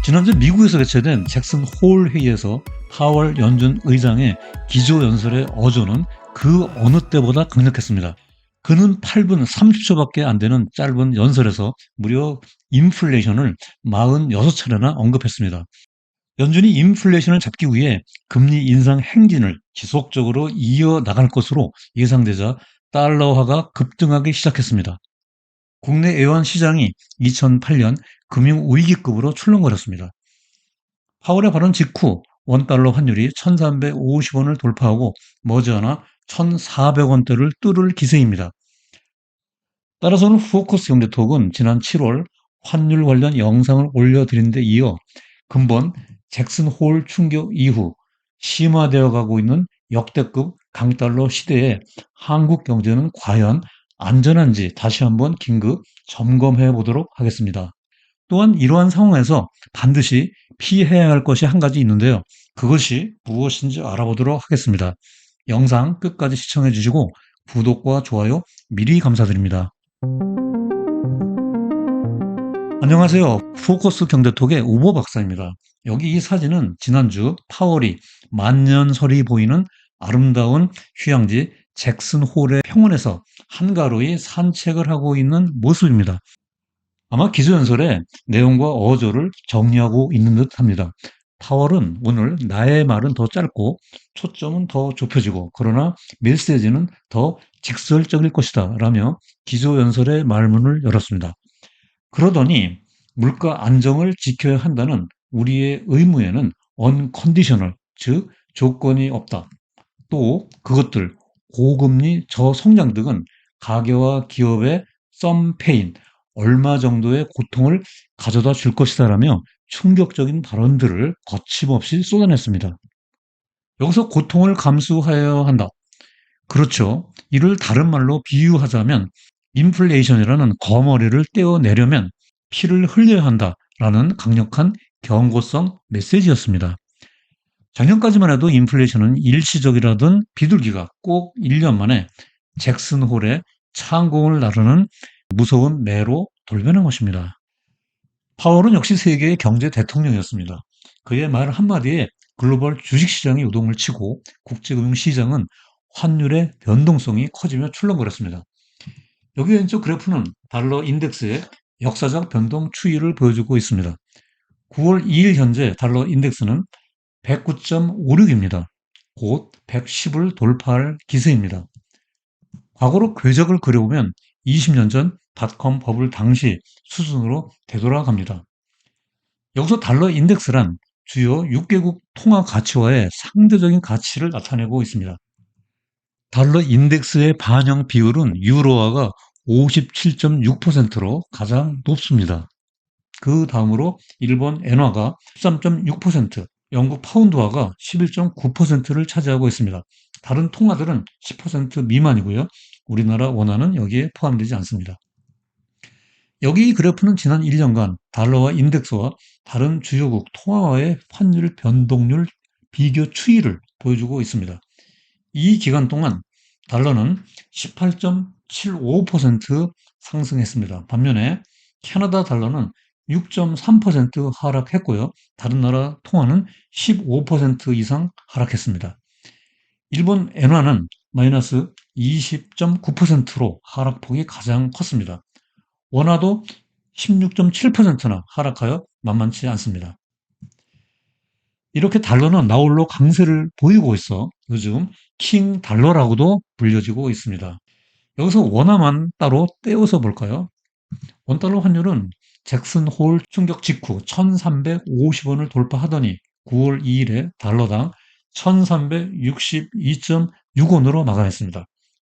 지난주 미국에서 개최된 잭슨 홀 회의에서 파월 연준 의장의 기조연설의 어조는 그 어느 때보다 강력했습니다. 그는 8분 30초밖에 안 되는 짧은 연설에서 무려 인플레이션을 46차례나 언급했습니다. 연준이 인플레이션을 잡기 위해 금리 인상 행진을 지속적으로 이어나갈 것으로 예상되자 달러화가 급등하기 시작했습니다. 국내 애완 시장이 2008년 금융위기급으로 출렁거렸습니다. 파월의 발언 직후 원달러 환율이 1350원을 돌파하고 머지않아 1400원대를 뚫을 기세입니다. 따라서는 포커스 경제톡은 지난 7월 환율 관련 영상을 올려드린 데 이어 근본 잭슨 홀 충격 이후 심화되어 가고 있는 역대급 강달러 시대에 한국 경제는 과연 안전한지 다시 한번 긴급 점검해 보도록 하겠습니다. 또한 이러한 상황에서 반드시 피해야 할 것이 한 가지 있는데요. 그것이 무엇인지 알아보도록 하겠습니다. 영상 끝까지 시청해 주시고 구독과 좋아요 미리 감사드립니다. 안녕하세요. 포커스 경제톡의 우보 박사입니다. 여기 이 사진은 지난주 파월이 만년설이 보이는 아름다운 휴양지 잭슨 홀의 평원에서 한가로이 산책을 하고 있는 모습입니다. 아마 기조연설의 내용과 어조를 정리하고 있는 듯 합니다. 파월은 오늘 나의 말은 더 짧고 초점은 더 좁혀지고 그러나 메시지는 더 직설적일 것이다 라며 기조연설의 말문을 열었습니다. 그러더니 물가 안정을 지켜야 한다는 우리의 의무에는 unconditional, 즉 조건이 없다. 또 그것들 고금리, 저성장 등은 가계와 기업의 some pain, 얼마 정도의 고통을 가져다 줄 것이다라며 충격적인 발언들을 거침없이 쏟아냈습니다. 여기서 고통을 감수하여야 한다. 그렇죠. 이를 다른 말로 비유하자면 인플레이션이라는 거머리를 떼어내려면 피를 흘려야 한다라는 강력한 경고성 메시지였습니다. 작년까지만 해도 인플레이션은 일시적이라던 비둘기가 꼭 1년 만에 잭슨 홀의 창공을 나르는 무서운 매로 돌변한 것입니다. 파월은 역시 세계의 경제 대통령이었습니다. 그의 말 한마디에 글로벌 주식시장이 요동을 치고 국제금융시장은 환율의 변동성이 커지며 출렁거렸습니다. 여기 왼쪽 그래프는 달러 인덱스의 역사적 변동 추이를 보여주고 있습니다. 9월 2일 현재 달러 인덱스는 109.56입니다. 곧 110을 돌파할 기세입니다. 과거로 궤적을 그려보면 20년 전 닷컴 버블 당시 수준으로 되돌아갑니다. 여기서 달러 인덱스란 주요 6개국 통화 가치와의 상대적인 가치를 나타내고 있습니다. 달러 인덱스의 반영 비율은 유로화가 57.6%로 가장 높습니다. 그 다음으로 일본 엔화가 13.6%, 영국 파운드화가 11.9%를 차지하고 있습니다. 다른 통화들은 10% 미만이고요. 우리나라 원화는 여기에 포함되지 않습니다. 여기 이 그래프는 지난 1년간 달러와 인덱스와 다른 주요국 통화와의 환율 변동률 비교 추이를 보여주고 있습니다. 이 기간 동안 달러는 18.75% 상승했습니다. 반면에 캐나다 달러는 6.3% 하락했고요. 다른 나라 통화는 15% 이상 하락했습니다. 일본 엔화는 마이너스 20.9%로 하락폭이 가장 컸습니다. 원화도 16.7%나 하락하여 만만치 않습니다. 이렇게 달러는 나홀로 강세를 보이고 있어 요즘 킹 달러라고도 불려지고 있습니다. 여기서 원화만 따로 떼어서 볼까요? 원달러 환율은 잭슨 홀 충격 직후 1350원을 돌파하더니 9월 2일에 달러당 1362.6원으로 마감했습니다.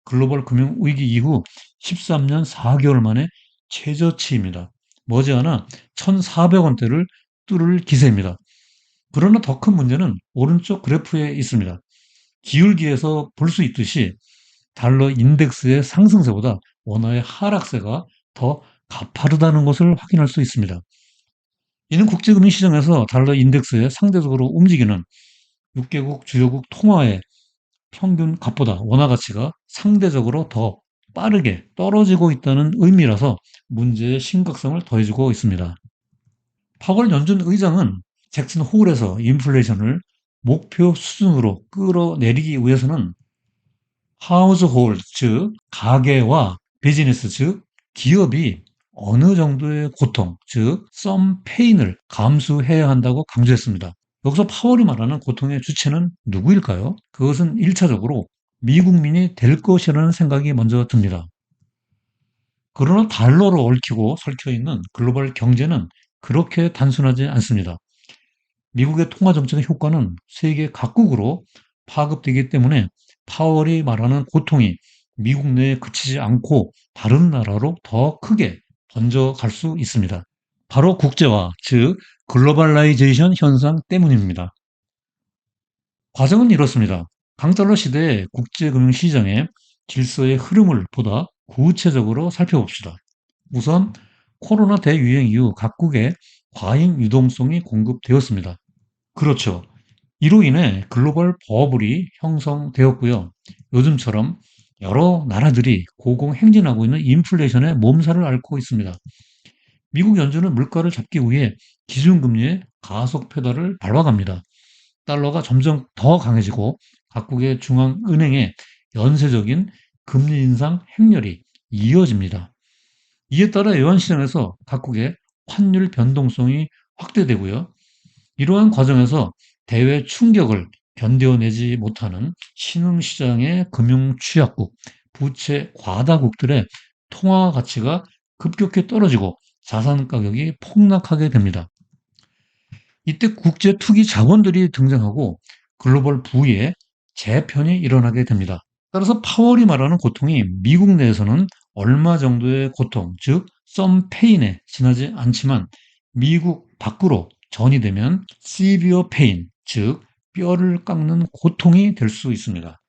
글로벌 금융 위기 이후 13년 4개월 만에 최저치입니다. 머지않아 1400원대를 뚫을 기세입니다. 그러나 더 큰 문제는 오른쪽 그래프에 있습니다. 기울기에서 볼 수 있듯이 달러 인덱스의 상승세보다 원화의 하락세가 더 가파르다는 것을 확인할 수 있습니다. 이는 국제금융시장에서 달러 인덱스에 상대적으로 움직이는 6개국 주요국 통화의 평균 값보다 원화 가치가 상대적으로 더 빠르게 떨어지고 있다는 의미라서 문제의 심각성을 더해주고 있습니다. 파월 연준 의장은 잭슨 홀에서 인플레이션을 목표 수준으로 끌어내리기 위해서는 하우스홀드, 즉 가계와 비즈니스, 즉 기업이 어느 정도의 고통, 즉 some pain을 감수해야 한다고 강조했습니다. 여기서 파월이 말하는 고통의 주체는 누구일까요? 그것은 1차적으로 미국민이 될 것이라는 생각이 먼저 듭니다. 그러나 달러로 얽히고 설켜 있는 글로벌 경제는 그렇게 단순하지 않습니다. 미국의 통화 정책의 효과는 세계 각국으로 파급되기 때문에 파월이 말하는 고통이 미국 내에 그치지 않고 다른 나라로 더 크게 번져갈 수 있습니다. 바로 국제화, 즉 글로벌라이제이션 현상 때문입니다. 과정은 이렇습니다. 강달러 시대의 국제금융시장의 질서의 흐름을 보다 구체적으로 살펴봅시다. 우선 코로나 대유행 이후 각국의 과잉 유동성이 공급되었습니다. 그렇죠. 이로 인해 글로벌 버블이 형성되었고요. 요즘처럼 여러 나라들이 고공행진하고 있는 인플레이션의 몸살을 앓고 있습니다. 미국 연준은 물가를 잡기 위해 기준금리의 가속 페달을 밟아갑니다. 달러가 점점 더 강해지고 각국의 중앙은행의 연쇄적인 금리 인상 행렬이 이어집니다. 이에 따라 외환시장에서 각국의 환율 변동성이 확대되고요. 이러한 과정에서 대외 충격을 견뎌내지 못하는 신흥시장의 금융 취약국, 부채 과다국들의 통화 가치가 급격히 떨어지고 자산 가격이 폭락하게 됩니다. 이때 국제 투기 자본들이 등장하고 글로벌 부의 재편이 일어나게 됩니다. 따라서 파월이 말하는 고통이 미국 내에서는 얼마 정도의 고통, 즉 some pain에 지나지 않지만 미국 밖으로 전이되면 severe pain, 즉 뼈를 깎는 고통이 될 수 있습니다.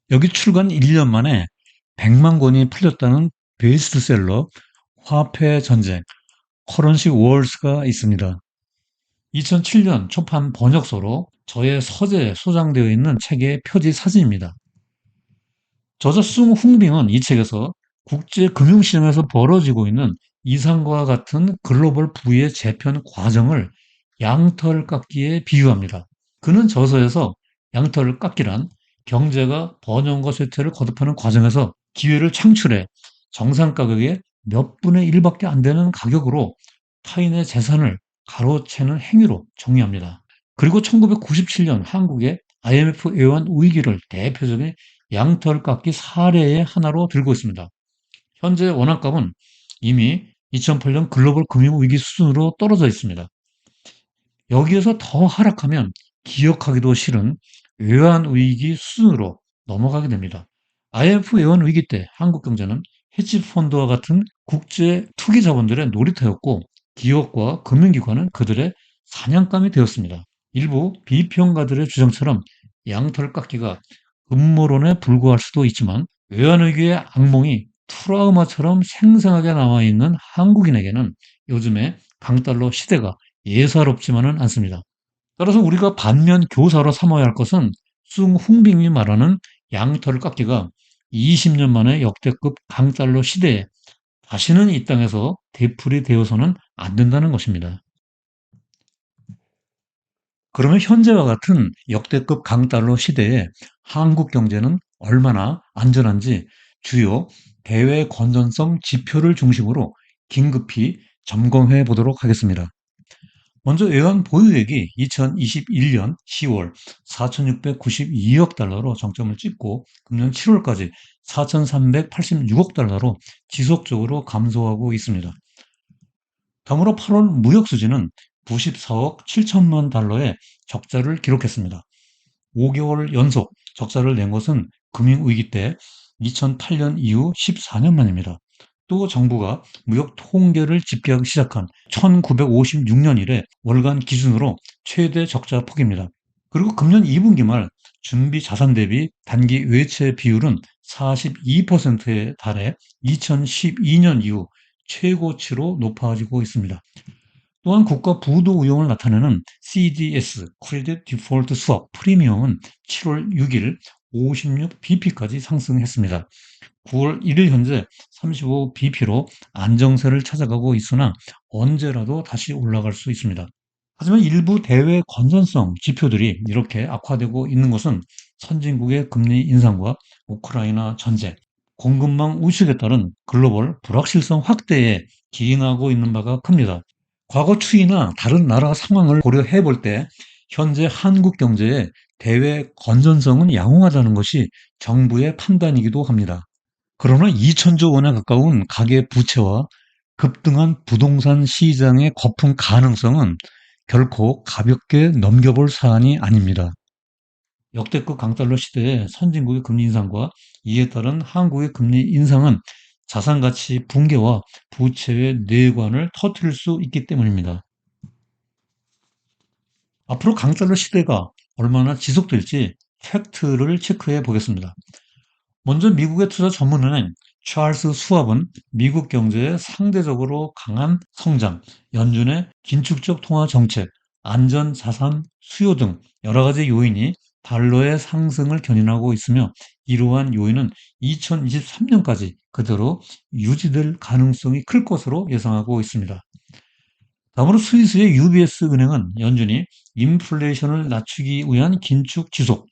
여기 출간 1년 만에 100만 권이 팔렸다는 베스트셀러 화폐 전쟁, 커런시 월스가 있습니다. 2007년 초판 번역서로 저의 서재에 소장되어 있는 책의 표지 사진입니다. 저자 숭흥빙은 이 책에서 국제 금융시장에서 벌어지고 있는 이상과 같은 글로벌 부의 재편 과정을 양털 깎기에 비유합니다. 그는 저서에서 양털 깎기란 경제가 번영과 쇠퇴를 거듭하는 과정에서 기회를 창출해 정상 가격의 몇 분의 1밖에 안 되는 가격으로 타인의 재산을 가로채는 행위로 정의합니다. 그리고 1997년 한국의 IMF 외환 위기를 대표적인 양털 깎기 사례의 하나로 들고 있습니다. 현재 원화값은 이미 2008년 글로벌 금융위기 수준으로 떨어져 있습니다. 여기에서 더 하락하면 기억하기도 싫은 외환위기 수준으로 넘어가게 됩니다. IMF 외환위기 때 한국 경제는 헤지펀드와 같은 국제 투기 자본들의 놀이터였고 기업과 금융기관은 그들의 사냥감이 되었습니다. 일부 비평가들의 주장처럼 양털 깎기가 음모론에 불과할 수도 있지만 외환위기의 악몽이 트라우마처럼 생생하게 남아있는 한국인에게는 요즘의 강달러 시대가 예사롭지만은 않습니다. 따라서 우리가 반면 교사로 삼아야 할 것은 숭흥빙이 말하는 양털 깎기가 20년 만에 역대급 강달러 시대에 다시는 이 땅에서 되풀이 되어서는 안 된다는 것입니다. 그러면 현재와 같은 역대급 강달러 시대에 한국 경제는 얼마나 안전한지 주요 대외 건전성 지표를 중심으로 긴급히 점검해 보도록 하겠습니다. 먼저 외환 보유액이 2021년 10월 4,692억 달러로 정점을 찍고 금년 7월까지 4,386억 달러로 지속적으로 감소하고 있습니다. 다음으로 8월 무역 수지는 94억 7천만 달러의 적자를 기록했습니다. 5개월 연속 적자를 낸 것은 금융위기 때 2008년 이후 14년 만입니다. 또 정부가 무역 통계를 집계하기 시작한 1956년 이래 월간 기준으로 최대 적자 폭입니다. 그리고 금년 2분기 말 준비 자산 대비 단기 외채 비율은 42%에 달해 2012년 이후 최고치로 높아지고 있습니다. 또한 국가 부도 의혹을 나타내는 CDS, Credit Default Swap 프리미엄은 7월 6일 56bp까지 상승했습니다. 9월 1일 현재 35bp로 안정세를 찾아가고 있으나 언제라도 다시 올라갈 수 있습니다. 하지만 일부 대외 건전성 지표들이 이렇게 악화되고 있는 것은 선진국의 금리 인상과 우크라이나 전쟁, 공급망 위축에 따른 글로벌 불확실성 확대에 기인하고 있는 바가 큽니다. 과거 추이나 다른 나라 상황을 고려해 볼 때 현재 한국 경제의 대외 건전성은 양호하다는 것이 정부의 판단이기도 합니다. 그러나 2천조 원에 가까운 가계 부채와 급등한 부동산 시장의 거품 가능성은 결코 가볍게 넘겨볼 사안이 아닙니다. 역대급 강달러 시대의 선진국의 금리 인상과 이에 따른 한국의 금리 인상은 자산 가치 붕괴와 부채의 내관을 터뜨릴 수 있기 때문입니다. 앞으로 강달러 시대가 얼마나 지속될지 팩트를 체크해 보겠습니다. 먼저 미국의 투자 전문은행 찰스 수왑은 미국 경제의 상대적으로 강한 성장, 연준의 긴축적 통화 정책, 안전 자산 수요 등 여러 가지 요인이 달러의 상승을 견인하고 있으며 이러한 요인은 2023년까지 그대로 유지될 가능성이 클 것으로 예상하고 있습니다. 다음으로 스위스의 UBS 은행은 연준이 인플레이션을 낮추기 위한 긴축 지속,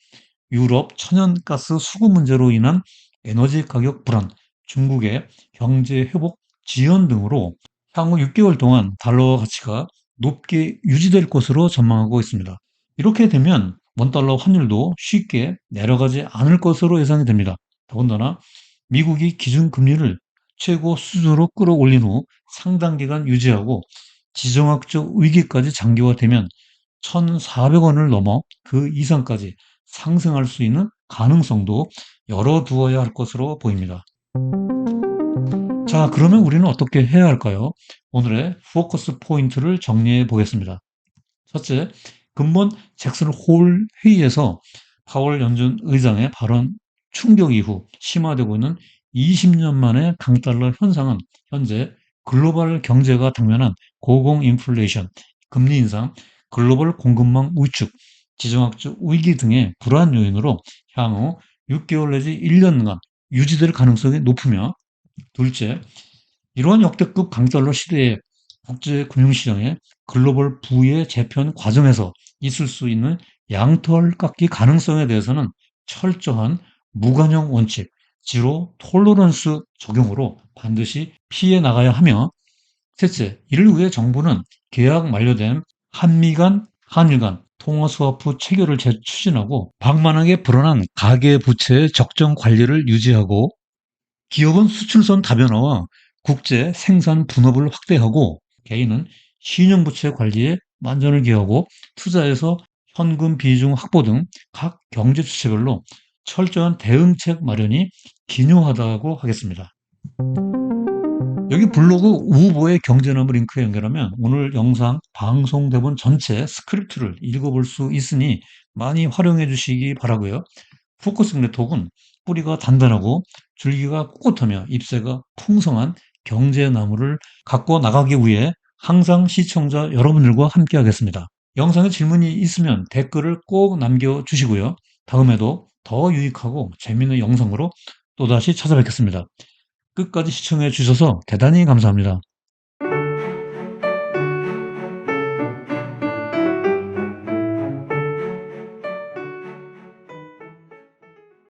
유럽 천연가스 수급 문제로 인한 에너지 가격 불안, 중국의 경제 회복 지연 등으로 향후 6개월 동안 달러 가치가 높게 유지될 것으로 전망하고 있습니다. 이렇게 되면 원달러 환율도 쉽게 내려가지 않을 것으로 예상이 됩니다. 더군다나 미국이 기준금리를 최고 수준으로 끌어올린 후 상당 기간 유지하고 지정학적 위기까지 장기화되면 1,400원을 넘어 그 이상까지 상승할 수 있는 가능성도 열어두어야 할 것으로 보입니다. 자, 그러면 우리는 어떻게 해야 할까요? 오늘의 포커스 포인트를 정리해 보겠습니다. 첫째, 근본 잭슨 홀 회의에서 파월 연준 의장의 발언 충격 이후 심화되고 있는 20년 만의 강달러 현상은 현재 글로벌 경제가 당면한 고공 인플레이션, 금리 인상, 글로벌 공급망 위축, 지정학적 위기 등의 불안 요인으로 향후 6개월 내지 1년간 유지될 가능성이 높으며, 둘째, 이러한 역대급 강달러 시대의 국제 금융시장의 글로벌 부의 재편 과정에서 있을 수 있는 양털 깎기 가능성에 대해서는 철저한 무관용 원칙, 지로 톨러런스 적용으로 반드시 피해 나가야 하며, 셋째, 이를 위해 정부는 계약 만료된 한미 간, 한일 간 통화 스와프 체결을 재추진하고 방만하게 불어난 가계 부채의 적정 관리를 유지하고, 기업은 수출선 다변화와 국제 생산 분업을 확대하고, 개인은 신용부채 관리에 만전을 기하고 투자에서 현금 비중 확보 등 각 경제 주체별로 철저한 대응책 마련이 기요하다고 하겠습니다. 여기 블로그 우보의 경제나무 링크에 연결하면 오늘 영상 방송 대본 전체 스크립트를 읽어볼 수 있으니 많이 활용해 주시기 바라고요. 포커스 네트워크는 뿌리가 단단하고 줄기가 꼿꼿하며 잎새가 풍성한 경제나무를 갖고 나가기 위해 항상 시청자 여러분들과 함께 하겠습니다. 영상에 질문이 있으면 댓글을 꼭 남겨주시고요. 다음에도 더 유익하고 재미있는 영상으로 또다시 찾아뵙겠습니다. 끝까지 시청해 주셔서 대단히 감사합니다.